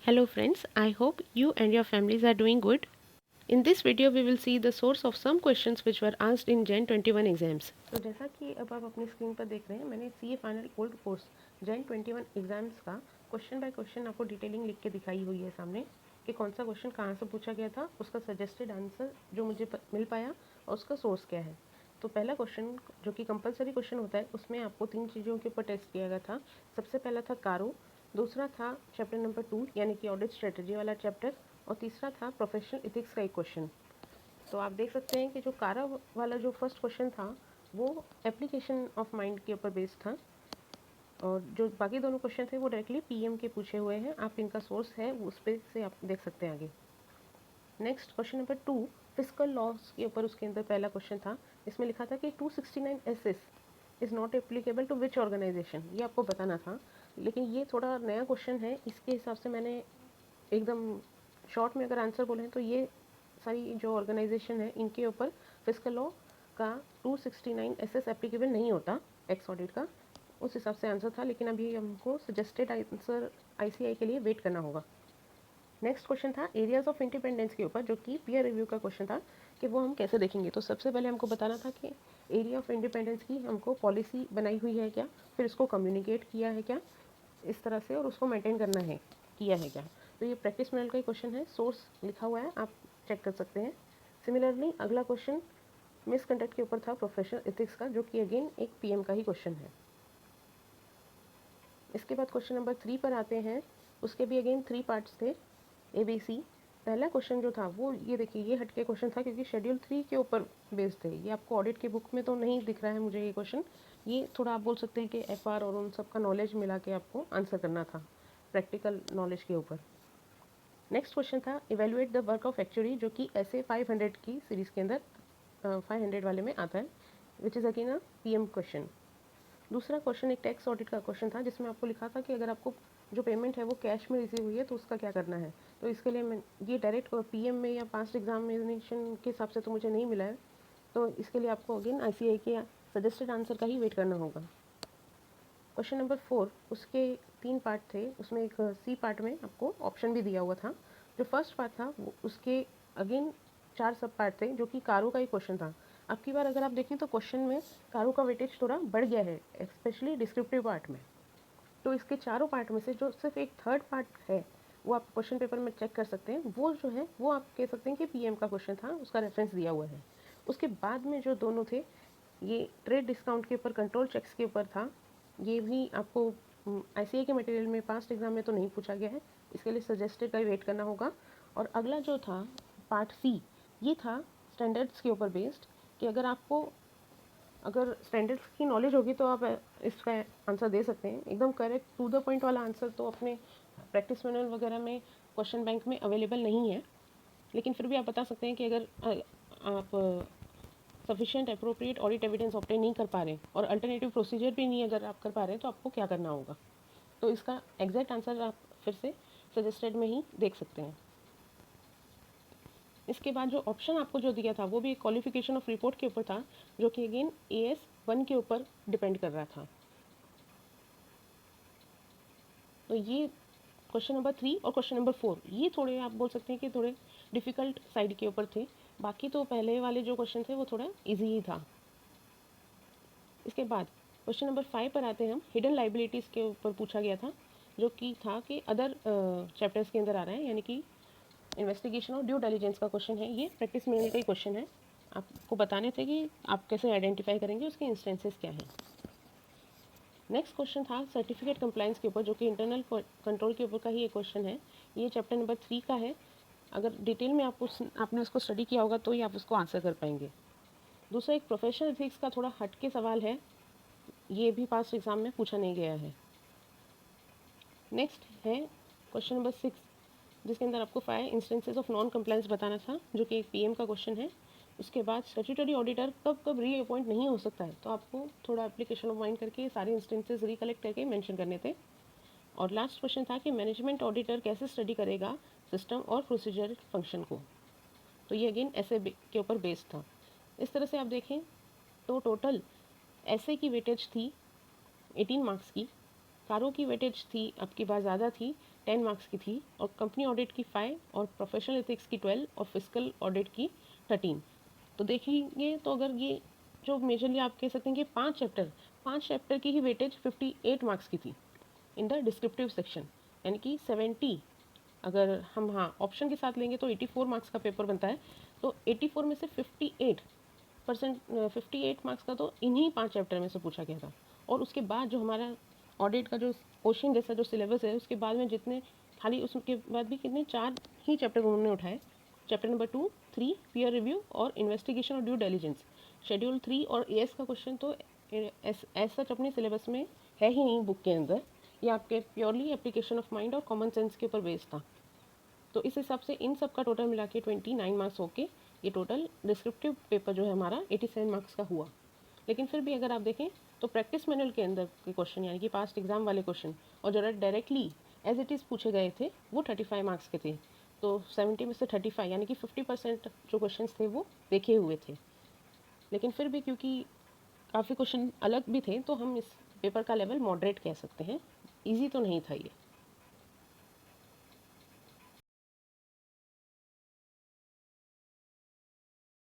Hello friends, I hope you and your families are doing good. In this video we will see the source of some questions which were asked in Gen 21 exams. तो जैसा कि अब आप अपनी screen पर देख रहे हैं, मैंने CA final old course Gen 21 exams का क्वेश्चन बाय क्वेश्चन आपको डिटेलिंग लिख के दिखाई हुई है सामने कि कौन सा क्वेश्चन कहाँ से पूछा गया था, उसका सजेस्टेड आंसर जो मुझे मिल पाया और उसका सोर्स क्या है। तो पहला क्वेश्चन जो कि कंपलसरी क्वेश्चन होता है उसमें आपको 3 चीज़ों के ऊपर टेस्ट किया गया था। सबसे पहला था कारो, दूसरा था चैप्टर नंबर 2 यानी कि ऑडिट स्ट्रेटजी वाला चैप्टर, और तीसरा था प्रोफेशनल इथिक्स का एक क्वेश्चन। तो आप देख सकते हैं कि जो कारा वाला जो फर्स्ट क्वेश्चन था वो एप्लीकेशन ऑफ माइंड के ऊपर बेस्ड था, और जो बाकी दोनों क्वेश्चन थे वो डायरेक्टली पीएम के पूछे हुए हैं। आप इनका सोर्स है उस पर से आप देख सकते हैं आगे। Next question number 2 physical loss के ऊपर, उसके अंदर पहला क्वेश्चन था। इसमें लिखा था कि 269 SS is not applicable to which organisation, ये आपको बताना था। लेकिन ये थोड़ा नया क्वेश्चन है, इसके हिसाब से मैंने एकदम शॉर्ट में अगर आंसर बोलें तो ये सारी जो ऑर्गेनाइजेशन है इनके ऊपर फिजिकल लॉ का 269 एसएस एप्लीकेबल नहीं होता, एक्स ऑडिट का। उस हिसाब से आंसर था, लेकिन अभी हमको सजेस्टेड आंसर आईसीआई के लिए वेट करना होगा। नेक्स्ट क्वेश्चन था एरियाज ऑफ इंडिपेंडेंस के ऊपर, जो कि पीयर रिव्यू का क्वेश्चन था कि वो हम कैसे देखेंगे। तो सबसे पहले हमको बताना था कि एरिया ऑफ इंडिपेंडेंस की हमको पॉलिसी बनाई हुई है क्या, फिर उसको कम्युनिकेट किया है क्या इस तरह से, और उसको मेंटेन करना है किया है क्या। तो ये प्रैक्टिस मॉडल का ही क्वेश्चन है, सोर्स लिखा हुआ है, आप चेक कर सकते हैं। सिमिलरली अगला क्वेश्चन मिसकंडक्ट के ऊपर था, प्रोफेशनल एथिक्स का, जो कि अगेन एक पीएम का ही क्वेश्चन है। इसके बाद क्वेश्चन नंबर 3 पर आते हैं। उसके भी अगेन 3 पार्ट्स थे, ABC। पहला क्वेश्चन जो था वो ये देखिए, ये हटके क्वेश्चन था क्योंकि शेड्यूल 3 के ऊपर बेस्ड थे। ये आपको ऑडिट की बुक में तो नहीं दिख रहा है मुझे ये क्वेश्चन। ये थोड़ा आप बोल सकते हैं कि FR और उन सब का नॉलेज मिला के आपको आंसर करना था, प्रैक्टिकल नॉलेज के ऊपर। नेक्स्ट क्वेश्चन था evaluate the work of actuary, जो कि ऐसे 500 की सीरीज़ के अंदर 500 वाले में आता है, which is again a PM question. दूसरा क्वेश्चन एक टैक्स ऑडिट का क्वेश्चन था, जिसमें आपको लिखा था कि अगर आपको जो पेमेंट है वो कैश में रिसीव हुई है तो उसका क्या करना है। तो इसके लिए मैं ये डायरेक्ट पीएम में या पास्ट एग्जामिनेशन के हिसाब से तो मुझे नहीं मिला है, तो इसके लिए आपको अगेन आईसीआई के सजेस्टेड आंसर का ही वेट करना होगा। क्वेश्चन नंबर 4, उसके 3 पार्ट थे, उसमें एक सी पार्ट में आपको ऑप्शन भी दिया हुआ था। जो फर्स्ट पार्ट था वो उसके अगेन 4 सब पार्ट थे, जो कि कारो का ही क्वेश्चन था। अब की बार अगर आप देखें तो क्वेश्चन में कारो का वेटेज थोड़ा बढ़ गया है, स्पेशली डिस्क्रिप्टिव पार्ट में। तो इसके चारों पार्ट में से जो सिर्फ एक थर्ड पार्ट है वो आप क्वेश्चन पेपर में चेक कर सकते हैं। वो जो है वो आप कह सकते हैं कि पीएम का क्वेश्चन था, उसका रेफरेंस दिया हुआ है। उसके बाद में जो दोनों थे, ये ट्रेड डिस्काउंट के ऊपर, कंट्रोल चेक्स के ऊपर था। ये भी आपको आईसीआई के मटेरियल में पास्ट एग्जाम में तो नहीं पूछा गया है, इसके लिए सजेस्टेड का वेट करना होगा। और अगला जो था पार्ट सी, ये था स्टैंडर्ड्स के ऊपर बेस्ड, कि अगर स्टैंडर्ड्स की नॉलेज होगी तो आप इसका आंसर दे सकते हैं। एकदम करेक्ट टू द पॉइंट वाला आंसर तो अपने प्रैक्टिस मैनुअल वगैरह में क्वेश्चन बैंक में अवेलेबल नहीं है, लेकिन फिर भी आप बता सकते हैं कि अगर आप sufficient appropriate audit evidence obtain नहीं कर पा रहे और अल्टरनेटिव प्रोसीजर भी नहीं अगर आप कर पा रहे हैं तो आपको क्या करना होगा। तो इसका एग्जैक्ट आंसर आप फिर से सजेस्टेड में ही देख सकते हैं। इसके बाद जो ऑप्शन आपको जो दिया था वो भी एक क्वालिफिकेशन ऑफ रिपोर्ट के ऊपर था, जो कि अगेन AS1 के ऊपर डिपेंड कर रहा था। तो ये क्वेश्चन नंबर 3 और क्वेश्चन नंबर 4 ये थोड़े आप बोल सकते हैं कि थोड़े डिफ़िकल्ट साइड के ऊपर थे। बाकी तो पहले वाले जो क्वेश्चन थे वो थोड़ा इजी ही था। इसके बाद क्वेश्चन नंबर 5 पर आते हैं हम। हिडन लाइबिलिटीज़ के ऊपर पूछा गया था, जो कि था कि अदर चैप्टर्स के अंदर आ रहा है, यानी कि इन्वेस्टिगेशन और ड्यू डिलिजेंस का क्वेश्चन है। ये प्रैक्टिस में का ही क्वेश्चन है, आपको बताने थे कि आप कैसे आइडेंटिफाई करेंगे, उसके इंस्टेंसेस क्या हैं। नेक्स्ट क्वेश्चन था सर्टिफिकेट कंप्लाइंस के ऊपर, जो कि इंटरनल कंट्रोल के ऊपर का ही एक क्वेश्चन है। ये चैप्टर नंबर 3 का है। अगर डिटेल में आपने उसको स्टडी किया होगा तो ही आप उसको आंसर कर पाएंगे। दूसरा एक प्रोफेशनल एथिक्स का थोड़ा हटके सवाल है, ये भी पास्ट एग्जाम में पूछा नहीं गया है। नेक्स्ट है क्वेश्चन नंबर 6, जिसके अंदर आपको 5 इंस्टेंसेस ऑफ नॉन कंप्लायंस बताना था, जो कि एक पीएम का क्वेश्चन है। उसके बाद स्टैट्यूटरी ऑडिटर कब कब री अपॉइंट नहीं हो सकता है, तो आपको थोड़ा एप्लीकेशन ऑफ माइंड करके सारे इंस्टेंसेस रिकलेक्ट करके मेंशन करने थे। और लास्ट क्वेश्चन था कि मैनेजमेंट ऑडिटर कैसे स्टडी करेगा सिस्टम और प्रोसीजर फंक्शन को। तो ये अगेन ऐसे के ऊपर बेस्ड था। इस तरह से आप देखें तो टोटल ऐसे की वेटेज थी 18 मार्क्स की, कारो की वेटेज थी अब की बार ज़्यादा थी 10 मार्क्स की थी और कंपनी ऑडिट की 5 और प्रोफेशनल एथिक्स की 12 और फिजिकल ऑडिट की 13। तो देखिए तो अगर ये जो मेजरली आप कह सकते हैं कि 5 चैप्टर की ही वेटेज 58 मार्क्स की थी इन द डिस्क्रिप्टिव सेक्शन, यानी कि 70 अगर हम हाँ ऑप्शन के साथ लेंगे तो 84 मार्क्स का पेपर बनता है। तो 84 में से 58 मार्क्स का तो इन्हीं 5 चैप्टर में से पूछा गया था। और उसके बाद जो हमारा ऑडिट का जो क्वेश्चन जैसा जो सिलेबस है उसके बाद में जितने खाली उसके बाद भी कितने 4 ही चैप्टर उन्होंने उठाए। चैप्टर नंबर 2, 3 पीयर रिव्यू और इन्वेस्टिगेशन और ड्यू डिलिजेंस। शेड्यूल 3 और एएस का क्वेश्चन तो एज सच अपने सिलेबस में है ही नहीं बुक के अंदर। ये आपके प्योरली एप्लीकेशन ऑफ माइंड और कॉमन सेंस के ऊपर बेस्ड था। तो इस हिसाब से इन सब का टोटल मिला के 29 मार्क्स होके ये टोटल डिस्क्रिप्टिव पेपर जो है हमारा 87 मार्क्स का हुआ। लेकिन फिर भी अगर आप देखें तो प्रैक्टिस मैनुअल के अंदर के क्वेश्चन यानी कि पास्ट एग्जाम वाले क्वेश्चन और जो डायरेक्टली एज इट इज़ पूछे गए थे वो 35 मार्क्स के थे। तो 70 में से 35 यानी कि 50% जो क्वेश्चन थे वो देखे हुए थे। लेकिन फिर भी क्योंकि काफ़ी क्वेश्चन अलग भी थे तो हम इस पेपर का लेवल मॉडरेट कह सकते हैं, ईजी तो नहीं था ये।